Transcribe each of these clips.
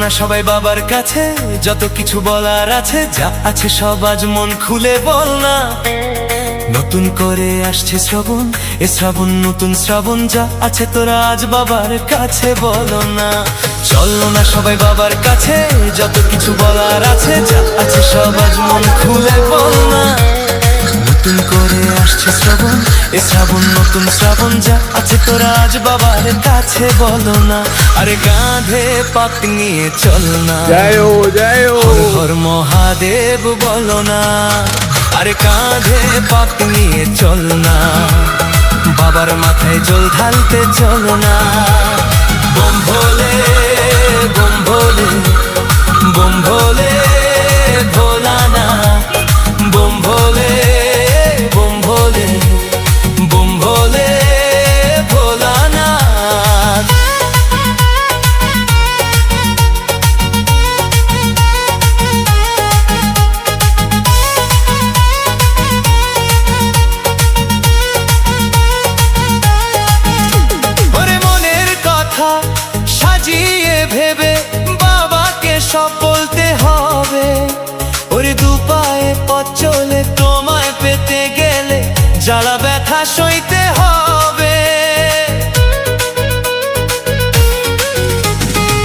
না সবাই বাবার কাছে, যত কিছু বলার আছে, যা আছে সব আজ মন খুলে বল না। নতুন করে আসছে শ্রাবণ, এ শ্রাবণ নতুন শ্রাবণ, যা আছে তোরা আজ বাবার কাছে বলো না। চলো না সবাই বাবার কাছে, যত কিছু বলার আছে, যা আছে সব আজ মন খুলে বল না। নতুন করে আসছে শ্রাবণ, এ শ্রাবণ নতুন শ্রাবণ, যা আছে তোরা আজ বাবার কাছে বলো না। আরে কাঁধে পাক নিয়ে চল না, জয় হো জয় হো, হর হর মহাদেব বলো না। আরে কাঁধে পাক নিয়ে চল না, বাবার মাথায় জল ঢালতে চলো না। বম ভোলে বম ভোলে বম ভোলে ভোলা না, বম ভোলে বম ভোলে বম ভোলে ভোলা না। ওরে মনের কথা সাজিয়ে ভেবে বাবাকে সব বলতে হবে। ওরে দুপায়ে পথ চলে তোমায় পেতে গেলে জ্বালা ব্যথা সইতে হবে।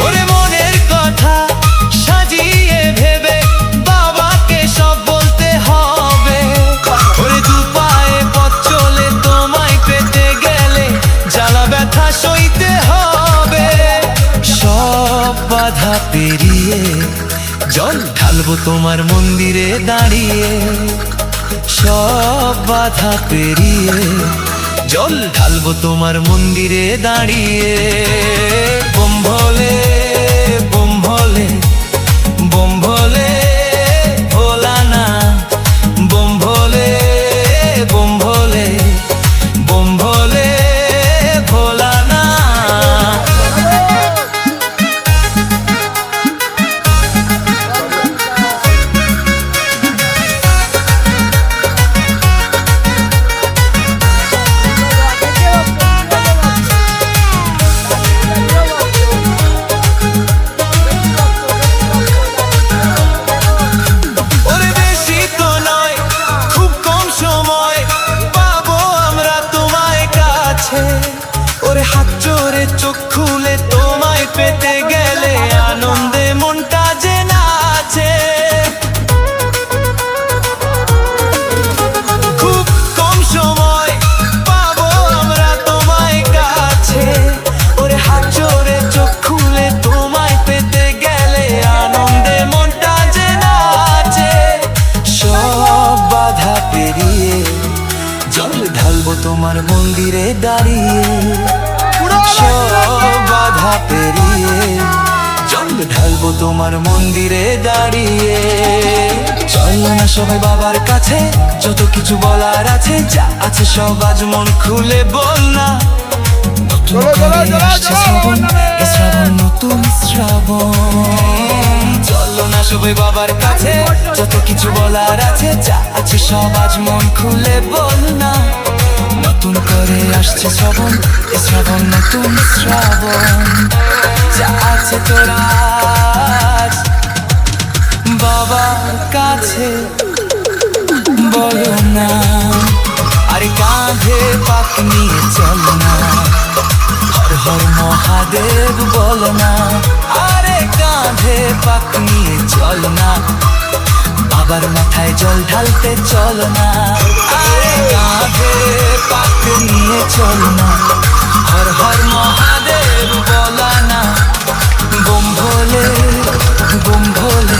ওরে মনের কথা সাজিয়ে ভেবে বাবাকে সব বলতে হবে। ওরে দুপায়ে পথ চলে তোমায় পেতে গেলে জ্বালা ব্যথা সইতে হবে। সব বাধা পেরিয়ে জল ঢালবো তোমার মন্দিরে দাঁড়িয়ে, সব বাধা পেরিয়ে জল ঢালবো তোমার মন্দিরে দাঁড়িয়ে। বম ভোলে বম ভোলে বম ভোলে ভোলা না, বম ভোলে বম ভোলে বম ভোলে ভোলা না। ওরে বেশি তো নয়, খুব কম সময় পাবো আমরা তোমায় কাছে। ওরে হাত জোরে চোখ খুলে তোমায় পেতে গেলে আনন্দে মনটা যে নাচে। খুব কম সময় পাবো আমরা তোমায় কাছে। ওরে হাত জোরে চোখ খুলে তোমায় পেতে গেলে আনন্দে মনটা যে নাচে। সব বাধা পেরিয়ে জল ঢালবো তোমার মন্দিরে দাঁড়িয়ে, সব বাধা পেরিয়ে জল ঢালবো তোমার মন্দিরে দাঁড়িয়ে। চলো না সবাই বাবার কাছে, যত কিছু বলার আছে, যা আছে সব আজ মন খুলে বল না। নতুন করে আসছে শ্রাবণ, এ শ্রাবণ নতুন শ্রাবণ। চলো না সবাই বাবার কাছে, যত কিছু বলার আছে, যা আছে সব আজ মন খুলে বল না। নতুন করে আসছে শ্রাবণ, এ শ্রাবণ নতুন শ্রাবণ, যা আছে তোরা আজ বাবার কাছে বলো না। আরে কাঁধে পাক নিয়ে চল না, হর হর মহাদেব বলো না। আরে কাঁধে পাক নিয়ে চল না, বাবার মাথায় জল ঢালতে চল না। আরে কাঁধে পাক নিয়ে চল না, হর হর মহাদেব বলা না। বম ভোলে বম ভোলে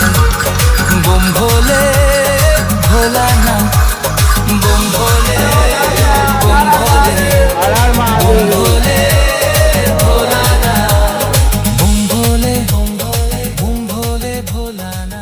বম ভোলে ভোলা না, বম ভোলে বম ভোলে বম ভোলে ভোলা না, বম ভোলে বম ভোলে বম ভোলে ভোলা না।